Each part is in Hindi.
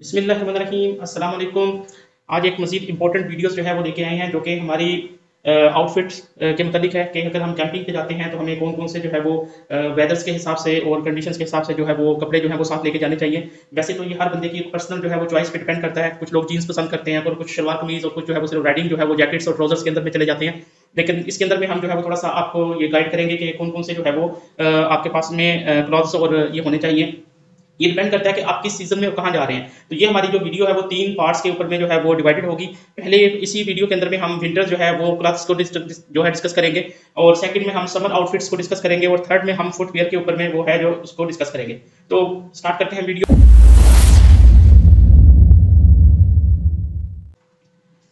बिस्मिल्लाहिर्रहमानिर्रहीम अस्सलाम वालेकुम। आज एक मज़ीद इंपॉर्टेंट वीडियोस जो है वो लेके आए हैं जो कि हमारी आउटफिट्स के मतलब है कि अगर हम कैंपिंग पे जाते हैं तो हमें कौन कौन से जो है वो वेदर्स के हिसाब से और कंडीशंस के हिसाब से जो है वो कपड़े जो है वो साथ लेके जाने चाहिए। वैसे तो ये हर बंदे की पर्सनल जो है वो चॉइस पे डिपेंड करता है। कुछ लोग जीन्स पसंद करते हैं और कुछ शलवार कमीज और कुछ जो है वो सिर्फ राइडिंग जो है वो जैकेट्स और ट्राउजर्स के अंदर में चले जाते हैं। लेकिन इसके अंदर में हम जो है वो थोड़ा सा आपको ये गाइड करेंगे कि कौन कौन से जो है वो आपके पास में क्लॉथ्स और ये होने चाहिए। ये डिपेंड करता है कि आप किस सीजन में कहाँ जा रहे हैं। तो ये हमारी जो वीडियो है वो 3 पार्ट्स के ऊपर में जो है वो डिवाइडेड होगी। पहले इसी वीडियो के अंदर में हम विंटर जो है वो क्लॉथ्स को जो है डिस्कस करेंगे, और सेकंड में हम समर आउटफिट्स को डिस्कस करेंगे, और थर्ड में हम फुटवियर के ऊपर में वो है जो उसको डिस्कस करेंगे। तो स्टार्ट करते हैं वीडियो।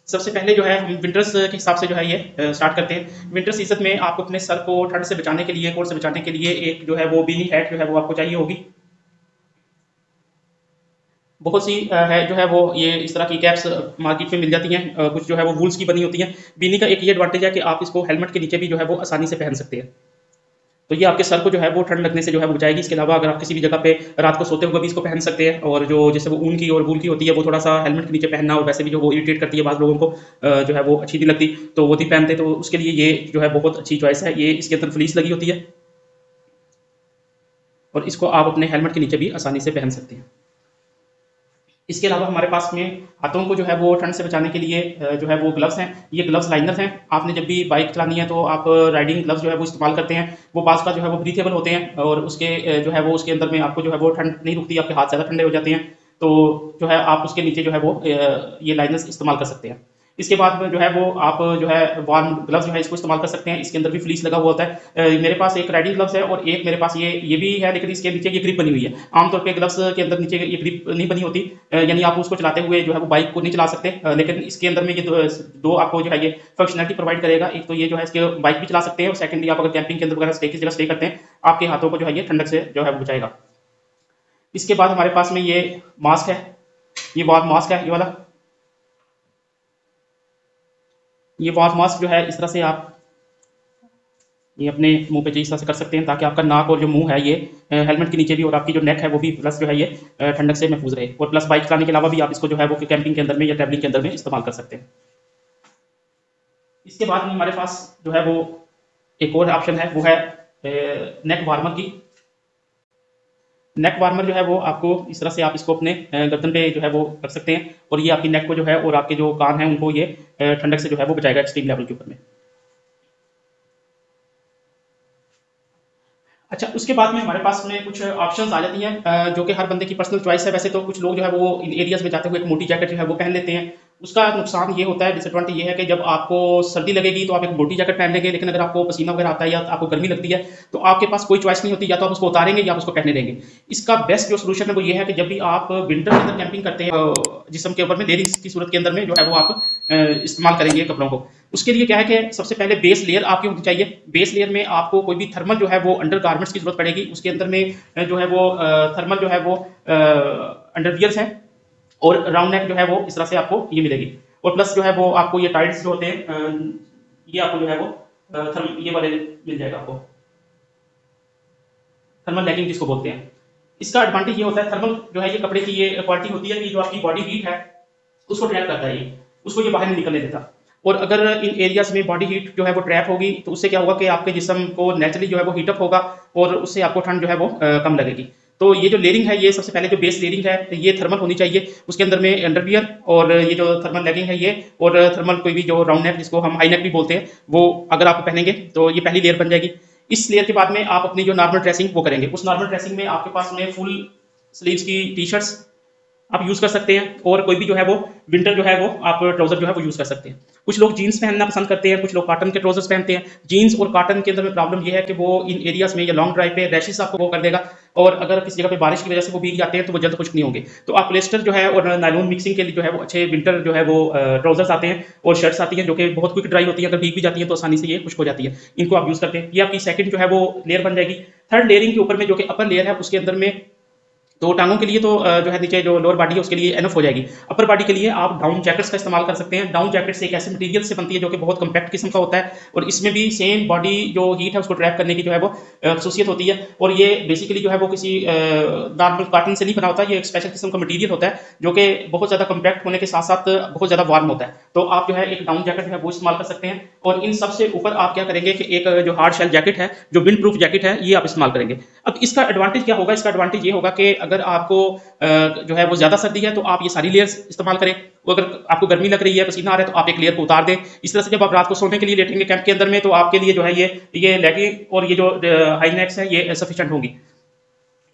सबसे पहले जो है हम विंटर्स के हिसाब से जो है ये स्टार्ट करते हैं। विंटर सीजन में आपको अपने सर को ठंड से बचाने के लिए, कोल्ड से बचाने के लिए एक जो है वो बीनी हैट जो है वो आपको चाहिए होगी। बहुत सी है जो है वो ये इस तरह की कैप्स मार्केट में मिल जाती हैं। कुछ जो है वो वूल्स की बनी होती हैं। बीनी का एक ये एडवांटेज है कि आप इसको हेलमेट के नीचे भी जो है वो आसानी से पहन सकते हैं। तो ये आपके सर को जो है वो ठंड लगने से जो है वो बचाएगी। इसके अलावा अगर आप किसी भी जगह पे रात को सोते हुए भी इसको पहन सकते हैं। और जो जैसे वो ऊन की और वूल की होती है वो थोड़ा सा हेलमेट के नीचे पहनना, और वैसे भी जो वो इरिटेट करती है बाज़ लोगों को, जो है वो अच्छी नहीं लगती, तो वो नहीं पहनते। तो उसके लिए ये जो है बहुत अच्छी चॉइस है। ये इसके अंदर फ्लीस लगी होती है और इसको आप अपने हेलमेट के नीचे भी आसानी से पहन सकते हैं। इसके अलावा हमारे पास में हाथों को जो है वो ठंड से बचाने के लिए जो है वो ग्लव्स हैं। ये ग्लव्स लाइनर हैं। आपने जब भी बाइक चलानी है तो आप राइडिंग ग्लव्स जो है वो इस्तेमाल करते हैं। वो पास का जो है वो ब्रीथेबल होते हैं, और उसके जो है वो उसके अंदर में आपको जो है वो ठंड नहीं रुकती, आपके हाथ ज़्यादा ठंडे हो जाते हैं। तो जो है आप उसके नीचे जो है वो ये लाइनर्स इस्तेमाल कर सकते हैं। इसके बाद में जो है वो आप जो है वार्म ग्लव्स जो है इसको इस्तेमाल कर सकते हैं। इसके अंदर भी फ्लीस लगा हुआ होता है। मेरे पास एक राइडिंग ग्लव्स है और एक मेरे पास ये भी है, लेकिन इसके नीचे ये ग्रिप बनी हुई है। आमतौर पे ग्लव्स के अंदर नीचे ये ग्रिप नहीं बनी होती, यानी आप उसको चलाते हुए जो है वो बाइक को नहीं चला सकते। लेकिन इसके अंदर में ये दो आपको जो है ये फंक्शनलिटी प्रोवाइड करेगा। एक तो ये जो है इसके बाइक भी चला सकते हैं, और सेकंडली आप अगर कैंपिंग के अंदर वगैरह स्टे की जगह स्टे करते हैं, आपके हाथों को जो है ये ठंडक से जो है वो बचाएगा। इसके बाद हमारे पास में ये मास्क है। ये वार्म मास्क है, ये वाला। ये वार्म मास्क जो है इस तरह से आप ये अपने मुंह पे इस तरह से कर सकते हैं, ताकि आपका नाक और जो मुंह है ये हेलमेट के नीचे भी, और आपकी जो नेक है वो भी प्लस जो है ये ठंडक से महफूज रहे। और प्लस बाइक चलाने के अलावा भी आप इसको जो है वो कैंपिंग के अंदर में या ट्रैवलिंग के अंदर में इस्तेमाल कर सकते हैं। इसके बाद में हमारे पास जो है वो एक और ऑप्शन है, वो है नेक वार्मर की। नेक वार्मर जो है वो आपको इस तरह से आप इसको अपने गर्दन पे जो है वो रख सकते हैं, और ये आपकी नेक को जो है और आपके जो कान हैं उनको ये ठंडक से जो है वो बचाएगा एक्सट्रीम लेवल के ऊपर में। अच्छा, उसके बाद में हमारे पास में कुछ ऑप्शंस आ जाती हैं जो कि हर बंदे की पर्सनल चॉइस है। वैसे तो कुछ लोग जो है वो इन एरियाज में जाते हुए एक मोटी जैकेट जो है वो पहन लेते हैं। उसका नुकसान ये होता है, डिसएडवांटेज ये है कि जब आपको सर्दी लगेगी तो आप एक मोटी जैकेट पहन लेंगे, लेकिन अगर आपको पसीना वगैरह आता है या आपको गर्मी लगती है तो आपके पास कोई चॉइस नहीं होती, या तो आप उसको उतारेंगे या आप उसको पहनने देंगे। इसका बेस्ट जो सोल्यूशन है वो ये है कि जब भी आप विंटर के अंदर कैंपिंग करते हैं, जिस्म के ऊपर में लेयरिंग की सूरत के अंदर में जो है वो आप इस्तेमाल करेंगे कपड़ों को। उसके लिए क्या है कि सबसे पहले बेस लेयर आपकी होनी चाहिए। बेस लेयर में आपको कोई भी थर्मल जो है वो अंडर गारमेंट्स की जरूरत पड़ेगी। उसके अंदर में जो है वो थर्मल जो है वो अंडरवियर्स हैं, और राउंड नेक जो है वो इस तरह से आपको ये मिलेगी। और प्लस जो है वो आपको ये टाइट्स जो होते हैं, ये आपको जो है वो ये वाले मिल जाएगा आपको, थर्मल लेगिंग जिसको बोलते हैं। इसका एडवांटेज ये होता है, थर्मल जो है ये कपड़े की ये क्वालिटी होती है कि जो आपकी बॉडी हीट है उसको ट्रैप करता है, ये उसको ये बाहर नहीं निकलने देता। और अगर इन एरियाज में बॉडी हीट जो है वो ट्रैप होगी तो उससे क्या होगा कि आपके जिस्म को नेचुरली जो है वो हीटअप होगा, और उससे आपको ठंड जो है वो कम लगेगी। तो ये जो लेयरिंग है, ये सबसे पहले जो बेस लेयरिंग है ये थर्मल होनी चाहिए। उसके अंदर में अंडरवियर और ये जो थर्मल लेगिंग है ये, और थर्मल कोई भी जो राउंड नेक जिसको हम हाई नेक भी बोलते हैं, वो अगर आप पहनेंगे तो ये पहली लेयर बन जाएगी। इस लेयर के बाद में आप अपनी जो नॉर्मल ड्रेसिंग वो करेंगे। उस नॉर्मल ड्रेसिंग में आपके पास में फुल स्लीव्स की टी शर्ट्स आप यूज कर सकते हैं, और कोई भी जो है वो विंटर जो है वो आप ट्राउजर जो है वो यूज कर सकते हैं। कुछ लोग जीन्स पहनना पसंद करते हैं, कुछ लोग कॉटन के ट्राउजर्स पहनते हैं। जीन्स और कॉटन के अंदर में प्रॉब्लम ये है कि वो इन एरियाज में या लॉन्ग ड्राइव पे रैशेस आपको वो कर देगा, और अगर किसी जगह पे बारिश की वजह से वो भीग जाते हैं तो वो जल्द खुश्क नहीं होंगे। तो आप पॉलिएस्टर जो है और नायलॉन मिक्सिंग के लिए जो है वो अच्छे विंटर जो है वो ट्राउजर्स आते हैं और शर्ट्स आती हैं जो कि बहुत क्विक ड्राई होती है। अगर भीग भी जाती है तो आसानी से ये खुश्क हो जाती है। इनको आप यूज करते हैं। ये आपकी सेकंड जो है वो लेयर बन जाएगी। थर्ड लेयरिंग के ऊपर में जो कि अपर लेयर है उसके अंदर में तो टांगों के लिए तो जो है नीचे जो लोअर बॉडी है उसके लिए एनफ हो जाएगी। अपर बॉडी के लिए आप डाउन जैकेट्स का इस्तेमाल कर सकते हैं। डाउन जैकेट्स एक ऐसे मटेरियल से बनती है जो कि बहुत कम्पैक्ट किस्म का होता है और इसमें भी सेम बॉडी जो हीट है उसको ट्रैप करने की जो है वो खसूसियत होती है। और ये बेसिकली जो है वो किसी नॉर्मल कॉटन से नहीं बना होता, ये एक स्पेशल किस्म का मटेरियल होता है जो कि बहुत ज़्यादा कम्पैक्ट होने के साथ साथ बहुत ज़्यादा वार्म होता है। तो आप जो है एक डाउन जैकेट है वो इस्तेमाल कर सकते हैं। और इन सबसे ऊपर आप क्या करेंगे कि एक जो हार्ड शेल जैकेट है, जो विंड प्रूफ जैकेट है, ये आप इस्तेमाल करेंगे। अब इसका एडवांटेज क्या होगा? इसका एडवांटेज ये होगा कि अगर आपको जो है वो ज्यादा सर्दी है तो आप ये सारी लेयर्स इस्तेमाल करें। वो अगर आपको गर्मी लग रही है, पसीना आ रहा है, तो आप एक लेयर को उतार दें। इस तरह से जब आप रात को सोने के लिए लेटेंगे कैंप के अंदर में, तो आपके लिए जो है ये लेगिंग और ये जो हाई नेक्स है ये सफिशिएंट होंगी।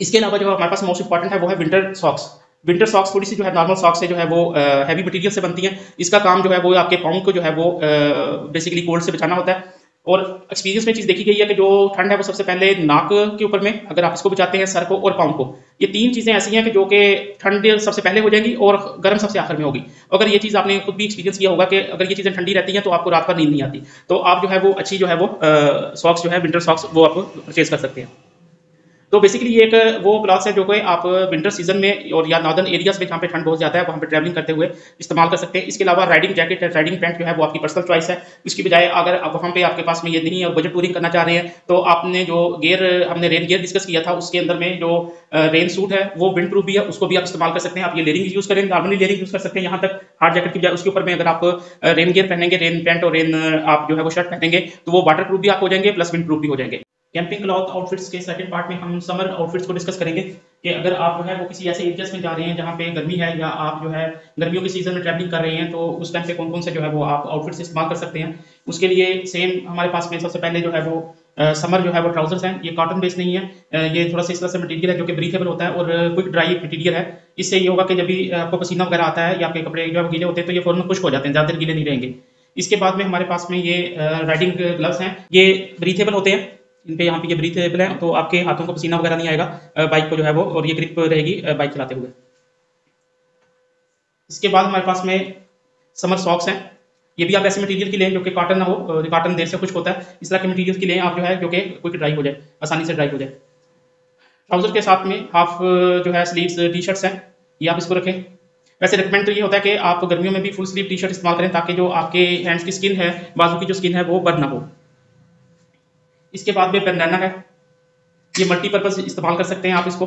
इसके अलावा जो हमारे पास मोस्ट इंपॉर्टेंट है वो है विंटर सॉक्स। विंटर सॉक्स थोड़ी सी जो है नॉर्मल सॉक्स से जो है वो हैवी मटेरियल से बनती हैं। इसका काम जो है वो आपके पाँव को जो है वो बेसिकली कोल्ड से बचाना होता है। और एक्सपीरियंस में चीज़ देखी गई है कि जो ठंड है वो सबसे पहले नाक के ऊपर में, अगर आप इसको बचाते हैं, सर को और पाँव को, ये तीन चीज़ें ऐसी हैं कि जो कि ठंड सबसे पहले हो जाएगी और गर्म सबसे आखिर में होगी। अगर ये चीज़ आपने खुद भी एक्सपीरियंस किया होगा कि अगर ये चीज़ें ठंडी रहती हैं तो आपको रात भर नींद नहीं आती। तो आप जो है वो अच्छी जो है वो सॉक्स जो है विंटर सॉक्स वो आप परचेज कर सकते हैं। तो बेसिकली ये एक वो क्लॉथ्स है जो कि आप विंटर सीजन में और या नॉर्दर्न एरियाज में जहाँ पे ठंड बहुत ज़्यादा है वहाँ पे ट्रैवलिंग करते हुए इस्तेमाल कर सकते हैं। इसके अलावा राइडिंग जैकेट है, राइडिंग पैंट जो है वो आपकी पर्सनल चॉइस है। इसकी बजाय अगर आप वहाँ पे आपके पास में ये नहीं है और बजट टूरिंग करना चाह रहे हैं, तो आपने जो गियर हमने रेन गियर डिस्कस किया था उसके अंदर में जो रेन सूट है वो विंड प्रूफ भी है, उसको भी आप इस्तेमाल कर सकते हैं। आप ये लेयरिंग यूज़ करें, नॉर्मली लेयरिंग यूज़ कर सकते हैं यहाँ तक हार्ड जैकेट की बजाय। उसके ऊपर में अगर आप रेन गियर पहनेंगे, रेन पैंट और रेन आप जो है वो शर्ट पहनेंगे, तो वो वाटर प्रूफ भी आप हो जाएंगे प्लस विंड प्रूफ भी हो जाएंगे। कैंपिंग क्लॉथ आउटफिट्स के सेकंड पार्ट में हम समर आउटफिट्स को डिस्कस करेंगे कि अगर आप जो है वो किसी ऐसे एरियाज में जा रहे हैं जहाँ पे गर्मी है या आप जो है गर्मियों के सीजन में ट्रैवलिंग कर रहे हैं, तो उस टाइम पे कौन कौन से जो है वो आप आउटफिट्स इस्तेमाल कर सकते हैं। उसके लिए सेम हमारे पास में सबसे पहले जो है वो समर जो है वो ट्राउजर्स हैं। ये कॉटन बेस्ड नहीं है, ये थोड़ा सा इस तरह से मटेरियल है जो कि ब्रीथेबल होता है और क्विक ड्राई मटेरियल है। इससे ये होगा कि जब भी आपको पसीना वगैरह आता है या आपके कपड़े जो है गीले होते हैं तो ये फौरन खुश्क हो जाते हैं, ज़्यादा देर गीले नहीं रहेंगे। इसके बाद में हमारे पास में ये राइडिंग ग्लव्स हैं, ये ब्रीथेबल होते हैं, इन पे यहाँ पे ये ब्रीथेबल है, तो आपके हाथों को पसीना वगैरह नहीं आएगा बाइक को जो है वो, और ये ग्रिप रहेगी बाइक चलाते हुए। इसके बाद हमारे पास में समर सॉक्स हैं। ये भी आप ऐसे मटेरियल की लें जो कि कॉटन ना हो, कॉटन देर से खुश्क होता है, इस तरह के मटेरियल की लें आप जो है जो कि क्विक ड्राई हो जाए, आसानी से ड्राई हो जाए। ट्राउजर के साथ में हाफ जो है स्लीव्स टी शर्ट्स हैं, ये आप इसको रखें। वैसे रिकमेंड तो ये होता है कि आप गर्मियों में भी फुल स्लीव टी शर्ट इस्तेमाल करें ताकि जो आपके हैंड्स की स्किन है, बाजू की जो स्किन है वो बर्न ना हो। इसके बाद में बैंडाना है, ये मल्टीपर्पज़ इस्तेमाल कर सकते हैं आप इसको।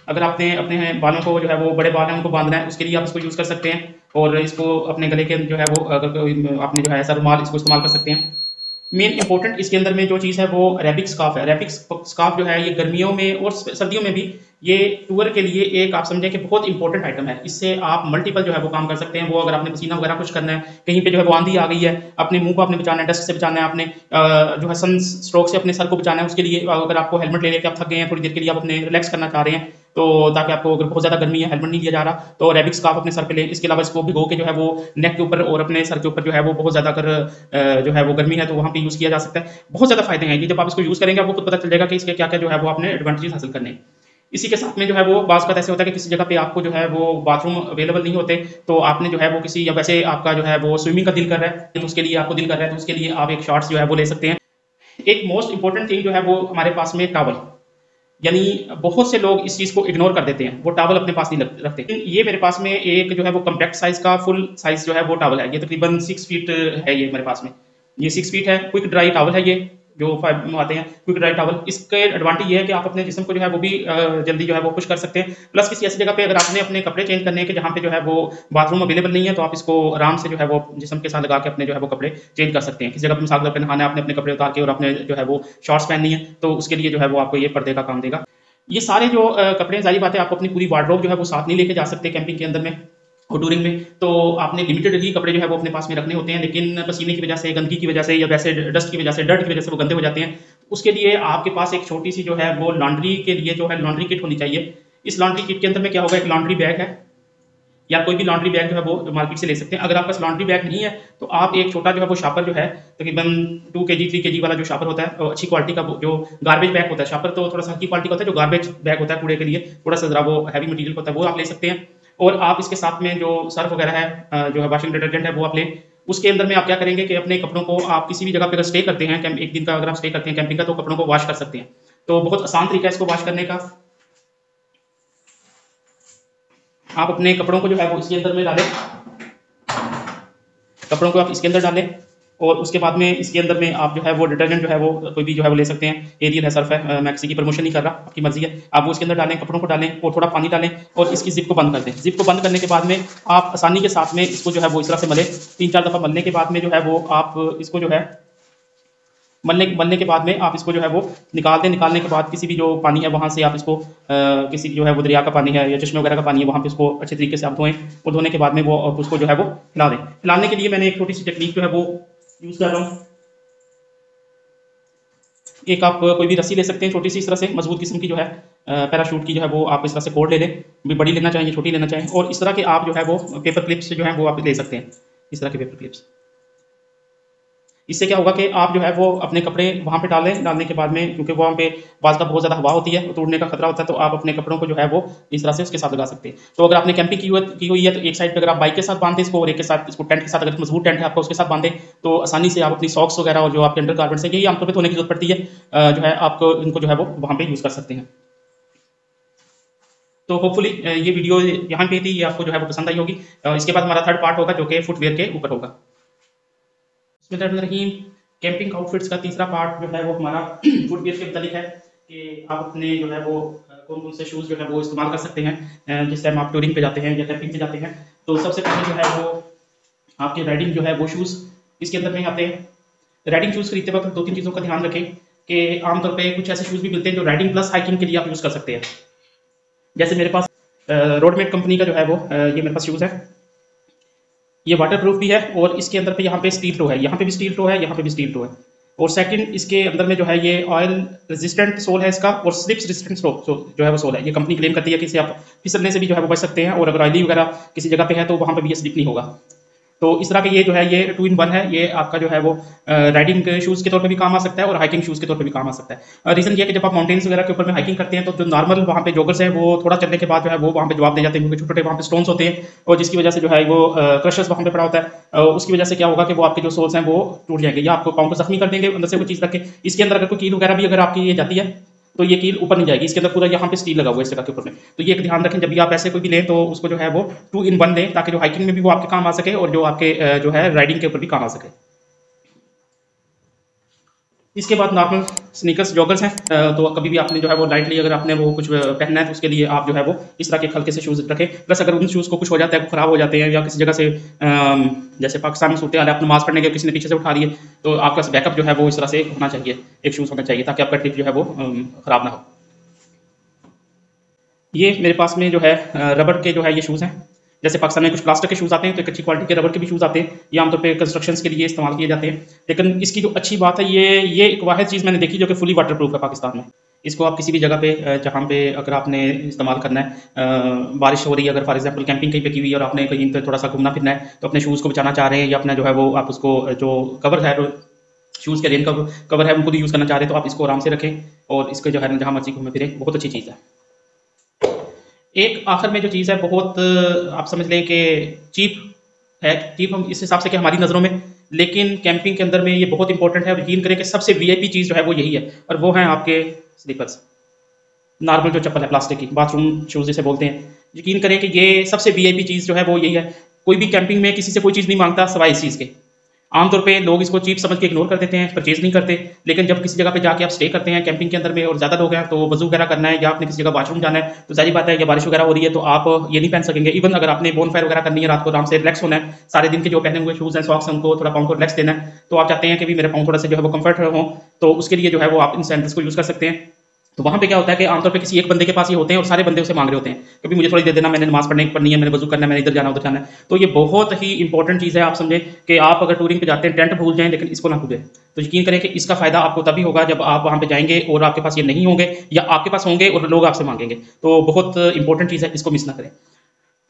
अगर आपने अपने बालों को जो है वो बड़े बाल हैं उनको बांधना है, उसके लिए आप इसको यूज़ कर सकते हैं। और इसको अपने गले के जो है वो अगर आपने जो है ऐसा रुमाल, इसको इस्तेमाल कर सकते हैं। मेन इंपॉर्टेंट इसके अंदर में जो चीज़ है वो अरेबिक स्कार्फ है। अरेबिक स्कार्फ जो है ये गर्मियों में और सर्दियों में भी ये टूर के लिए एक आप समझें कि बहुत इंपॉर्टेंट आइटम है। इससे आप मल्टीपल जो है वो काम कर सकते हैं। वो अगर आपने पसीना वगैरह कुछ करना है, कहीं पे जो है वो आंधी आ गई है, अपने मुंह को आपने बचाना है, डस्ट से बचाना है, आपने जो है सन स्ट्रोक से अपने सर को बचाना है, उसके लिए अगर आपको हेलमेट ले लेके आप थक गए हैं, थोड़ी देर के लिए आप अपने रिलैक्स करना चाह रहे हैं, तो ताकि आपको अगर बहुत ज़्यादा गर्मी है, हेलमेट नहीं लिया जा रहा, तो अरेबिक स्कार्फ अपने सर पे लें। इसके अलावा इसको भिगो के जो है वो नेक के ऊपर और अपने सर के ऊपर जो है वो बहुत ज़्यादा अगर जो है वो गर्मी है तो वहाँ पे यूज़ किया जा सकता है। बहुत ज़्यादा फायदे हैं ये, जब आप इसको यूज़ करेंगे आपको खुद पता चल जाएगा कि इसके क्या क्या जो है वो आपने एडवांटेजेस हासिल करने हैं। इसी के साथ में जो है वो बाज़ का ऐसे होता है कि किसी जगह पे आपको जो है वो बाथरूम अवेलेबल नहीं होते, तो आपने जो है वो किसी, या वैसे आपका जो है वो स्विमिंग का दिल कर रहा है तो उसके लिए आपको दिल कर रहा है तो उसके लिए आप एक शॉर्ट्स जो है वो ले सकते हैं। एक मोस्ट इंपॉर्टेंट थिंग जो है वो हमारे पास में टॉवल, यानी बहुत से लोग इस चीज़ को इग्नोर कर देते हैं, वो टॉवल अपने पास नहीं रखते। ये मेरे पास में एक जो है वो कम्पैक्ट साइज का फुल साइज जो है वो टॉवल है। ये तकरीबन 6 फीट है ये मेरे पास में, ये 6 फीट है। क्विक ड्राई टॉवल है ये, जो आते हैं क्विक ड्राई टॉवल। इसके एडवांटेज ये है कि आप अपने जिस्म को जो है वो भी जल्दी जो है वो खुश कर सकते हैं। प्लस किसी ऐसी जगह पे अगर आपने अपने कपड़े चेंज करने के जहाँ पे जो है वो बाथरूम अवेलेबल नहीं है, तो आप इसको आराम से जो है वो जिस्म के साथ लगा के अपने जो है वो कपड़े चेंज कर सकते हैं। किसी जगह पे मिसाल पे नहाना है, आपने अपने कपड़े उतार के और अपने जो है वो शॉर्ट्स पहननी है, तो उसके लिए जो है वो आपको ये पर्दे का काम देगा। ये सारे जो कपड़े, जाहिर बात है आपको अपनी पूरी वार्डरोब जो है वो साथ नहीं लेके जा सकते कैंपिंग के अंदर में और टूरिंग में, तो आपने लिमिटेड ही कपड़े जो है वो अपने पास में रखने होते हैं। लेकिन पसीने की वजह से, गंदगी की वजह से या वैसे डस्ट की वजह से, डर्ट की वजह से वो गंदे हो जाते हैं। उसके लिए आपके पास एक छोटी सी जो है वो लॉन्ड्री के लिए जो है लॉन्ड्री किट होनी चाहिए। इस लॉन्ड्री किट के अंदर में क्या होगा, एक लॉन्ड्री बैग है, या कोई भी लॉन्ड्री बैग जो है वो मार्केट से ले सकते हैं। अगर आपके पास लॉन्ड्री बैग नहीं है तो आप एक छोटा जो है वो शापर जो है, तकरीबन 2 kg 3 kg वाला जो शापर होता है, अच्छी क्वालिटी का जो गार्बेज बैग होता है, शापर तो थोड़ा सा हल्की क्वालिटी का होता है, जो गार्बेज बैग होता है कूड़े के लिए थोड़ा सा जरा वो हैवी मटीरियल होता है, वो आप ले सकते हैं। और आप इसके साथ में जो सर्फ वगैरह है, जो है वॉशिंग डिटर्जेंट है, वो आप लें। उसके अंदर में आप क्या करेंगे कि अपने कपड़ों को आप किसी भी जगह पे अगर स्टे करते हैं, एक दिन का अगर आप स्टे करते हैं कैंपिंग का, तो कपड़ों को वॉश कर सकते हैं। तो बहुत आसान तरीका है इसको वॉश करने का। आप अपने कपड़ों को जो है वो इसके अंदर में डालें, कपड़ों को आप इसके अंदर डालें और उसके बाद में इसके अंदर में आप जो है वो डिटर्जेंट जो है वो कोई भी जो है वो ले सकते हैं, एरियल है, सर्फ है, मैं किसी की प्रमोशन नहीं कर रहा, आपकी मर्जी है। आप वो इसके अंदर डालें, कपड़ों को डालें और थोड़ा पानी डालें और इसकी जिप को बंद कर दें। जिप को बंद करने के बाद में आप आसानी के साथ में इसको जो है वो इस तरह से मलें। 3-4 दफ़ा मलने के बाद में जो है वो आप इसको जो है मलने के बाद में आप इसको जो है वो निकाल दें। निकालने के बाद किसी भी जो पानी है वहाँ से आप इसको किसी जो है वो दरिया का पानी है या चश्मे वगैरह का पानी है, वहाँ पे इसको अच्छे तरीके से आप धोएं और धोने के बाद में वो उसको जो है वो हिला दें। हिलाने के लिए मैंने एक छोटी सी टेक्निक जो है वो यूज़ कर रहा हूँ। एक आप कोई भी रस्सी ले सकते हैं छोटी सी, इस तरह से मजबूत किस्म की जो है पैराशूट की जो है वो आप इस तरह से कोड ले लें, भी बड़ी लेना चाहें छोटी लेना चाहें। और इस तरह के आप जो है वो पेपर क्लिप्स जो है वो आप ले सकते हैं, इस तरह के पेपर क्लिप्स। इससे क्या होगा कि आप जो है वो अपने कपड़े वहाँ पे डालें, डालने के बाद में क्योंकि वहाँ पे बाज़ का बहुत ज़्यादा हवा होती है, तोड़ने का खतरा होता है, तो आप अपने कपड़ों को जो है वो इस तरह से उसके साथ लगा सकते हैं। तो अगर आपने कैंपिंग की हुई है तो एक साइड पे अगर आप बाइक के साथ बांधे इसको और एक के साथ इसको टेंट के साथ, अगर मजबूत टेंट है आपका उसके साथ बांधे तो आसानी से आप अपनी सॉक्स वगैरह और जो आपके अंडर गारमेंट्स हैं यही आमतौर पर धोने की जरूरत पड़ती है, जो है आपको इनको जो है वो वहाँ पे यूज़ कर सकते हैं। तो होपफुली ये वीडियो यहाँ पे थी, ये आपको जो है वो पसंद आई होगी। इसके बाद हमारा थर्ड पार्ट होगा जो कि फुटवेयर के ऊपर होगा। बिस्मिल्लाहिर्रहमानिर्रहीम। कैंपिंग आउटफिट्स का तीसरा पार्ट जो है वो हमारा फुटवेयर के मुतालिक है कि आप अपने जो है वो कौन कौन से शूज़ जो है वो इस्तेमाल कर सकते हैं जिस टाइम आप टूरिंग पे जाते हैं या कैंपिंग पे जाते हैं। तो सबसे पहले जो है वो आपके राइडिंग जो है वो शूज़ इसके अंदर में आते हैं। राइडिंग शूज़ खरीदते वक्त 2-3 चीज़ों का ध्यान रखें कि आमतौर पे कुछ ऐसे शूज़ भी मिलते हैं जो राइडिंग प्लस हाइकिंग के लिए आप यूज़ कर सकते हैं। जैसे मेरे पास रोडमेट कंपनी का जो है वो ये मेरे पास शूज़ है, ये वाटर प्रूफ भी है और इसके अंदर पे यहाँ पे स्टील टो है, यहाँ पे भी स्टील टो है, यहाँ पे भी स्टील टो है। और सेकंड इसके अंदर में जो है ये ऑयल रेजिस्टेंट सोल है इसका और स्लिप्स रेजिस्टेंट जो है वो सोल है। ये कंपनी क्लेम करती है कि इसे आप फिसलने से भी जो है वो बच सकते हैं और अगर ऑयली वगैरह किसी जगह पे है तो वहाँ पे भी ये स्लिप नहीं होगा। तो इस तरह का ये जो है ये 2-in-1 है, ये आपका जो है वो राइडिंग शूज़ के तौर पे भी काम आ सकता है और हाइकिंग शूज़ के तौर पे भी काम आ सकता है। रीज़न ये है कि जब आप माउंटेन्स वगैरह के ऊपर में हाइकिंग करते हैं तो जो नॉर्मल वहाँ पे जॉगर्स हैं वो थोड़ा चलने के बाद जो है वो वहाँ पे जवाब दे जाते हैं, क्योंकि छोटे-छोटे वहाँ पे स्टोन्स होते हैं और जिसकी वजह से जो है वो क्रशर्स वहाँ पे पड़ा होता है। उसकी वजह से क्या होगा कि वो आपके जो सोल्स हैं वो टूट जाएंगे या आपको पाँव को जख्मी कर देंगे अंदर से कोई चीज़ रख के। इसके अंदर अगर कोई कील वगैरह भी अगर आपकी ये जाती है तो ये कील ऊपर नहीं जाएगी, इसके अंदर पूरा यहाँ पे स्टील लगा हुआ है इस जगह के ऊपर में। तो ये एक ध्यान रखें जब भी आप ऐसे कोई भी लें तो उसको जो है वो 2-in-1 लें ताकि जो हाइकिंग में भी वो आपके काम आ सके और जो आपके जो है राइडिंग के ऊपर भी काम आ सके। इसके बाद नॉर्मल स्नीकर्स जॉगर्स हैं, तो कभी भी आपने जो है वो लाइटली अगर आपने वो कुछ पहनना है तो उसके लिए आप जो है वो इस तरह के हल्के से शूज़ रखें। प्लस अगर उन शूज़ को कुछ हो जाता है, ख़राब हो जाते हैं या किसी जगह से जैसे पाकिस्तान में सूरत हाल है, आप नमाज़ पढ़ने के किसी ने पीछे से उठा ली है तो आपका बैकअप जो है वो इस तरह से होना चाहिए, एक शूज़ होना चाहिए ताकि आपका ट्रिप जो है वो ख़राब ना हो। ये मेरे पास में जो है रबड़ के जो है ये शूज़ हैं। जैसे पाकिस्तान में कुछ प्लास्टिक के शूज़ आते हैं तो एक अच्छी क्वालिटी के रबड़ के भी शूज़ आते हैं, ये आमतौर पे कंस्ट्रक्शंस के लिए इस्तेमाल किए जाते हैं। लेकिन इसकी जो अच्छी बात है ये एक वाहिद चीज़ मैंने देखी जो कि फुली वाटर प्रूफ है पाकिस्तान में। इसको आप किसी भी जगह पे जहाँ पे अगर आपने इस्तेमाल करना है, बारिश हो रही है अगर फॉर एग्जांपल कैंपिंग कहीं पे की हुई है और आपने कहीं पे थोड़ा सा घूमना फिरना है तो अपने शूज़ को बचाना चाह रहे हैं या अपना जो है वो आप उसको जो कवर है शूज़ के रेन कवर है उनको भी यूज़ करना चाह रहे हैं तो आप इसको आराम से रखें और इसको जो है जहाँ मर्जी घूमे फिरें, बहुत अच्छी चीज़ है। एक आखिर में जो चीज़ है बहुत आप समझ लें कि चीप है, चीप हम इस हिसाब से कि हमारी नज़रों में, लेकिन कैंपिंग के अंदर में ये बहुत इंपॉर्टेंट है और यकीन करें कि सबसे वीआईपी चीज़ जो है वो यही है और वो है आपके स्लीपर्स। नॉर्मल जो चप्पल है प्लास्टिक की, बाथरूम शूज़ जिसे बोलते हैं, यकीन करें कि ये सबसे वीआईपी चीज़ जो है वो यही है। कोई भी कैंपिंग में किसी से कोई चीज़ नहीं मांगता सवाए इस चीज़ के। आमतौर पे लोग इसको चीप समझ के इग्नोर कर देते हैं, परचेज नहीं करते, लेकिन जब किसी जगह पे जाके आप स्टे करते हैं कैंपिंग के अंदर में और ज़्यादा लोग हैं तो वज़ू वगैरह करना है या आपने किसी जगह वॉशरूम जाना है तो ज़ाहिर बात है या बारिश वगैरह हो रही है तो आप ये नहीं पहन सकेंगे। इवन अगर आपने बोन फायर वगैरह करनी है, रात को आराम से रिलैक्स होना है, सारे दिन के जो पहने हुए शूज़ हैं सॉक्स हैं उनको थोड़ा पाँव को रिलैक्स देना है, तो आप चाहते हैं कि भी मेरे पाँव थोड़ा सा जो है वो कम्फर्ट हो, तो उसके लिए जो है वो आप इन सैंडल्स को यूज़ कर सकते हैं। तो वहाँ पे क्या होता है कि आमतौर पे किसी एक बंदे के पास ये होते हैं और सारे बंदे उसे मांग रहे होते हैं कभी मुझे थोड़ी दे देना, मैंने नमाज पढ़नी है, मैंने वजू करना है, मैंने इधर जाना उधर जाना है। तो ये बहुत ही इंपॉर्टेंट चीज़ है। आप समझें कि आप अगर टूरिंग पे जाते हैं टेंट भूल जाएं लेकिन इसको ना भूलें, तो यकीन करें कि इसका फ़ायदा आपको तभी होगा जब आप वहाँ पे जाएंगे और आपके पास ये नहीं होंगे या आपके पास होंगे और लोग आपसे मांगेंगे। तो बहुत इंपॉर्टेंट चीज़ है, इसको मिस ना करें।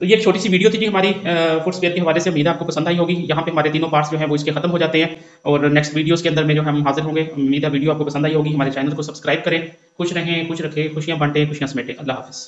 तो ये एक छोटी सी वीडियो थी जी हमारी फुटवेयर के हवाले से, उम्मीद है आपको पसंद आई होगी। यहाँ पे हमारे तीनों पार्ट्स जो हैं वो इसके खत्म हो जाते हैं और नेक्स्ट वीडियोस के अंदर में जो हम हाजिर होंगे। उम्मीद है वीडियो आपको पसंद आई होगी। हमारे चैनल को सब्सक्राइब करें। खुश रहें, खुश रखें, खुशियाँ बांटें, खुशियाँ समेटें। अल्लाह हाफ़िज़।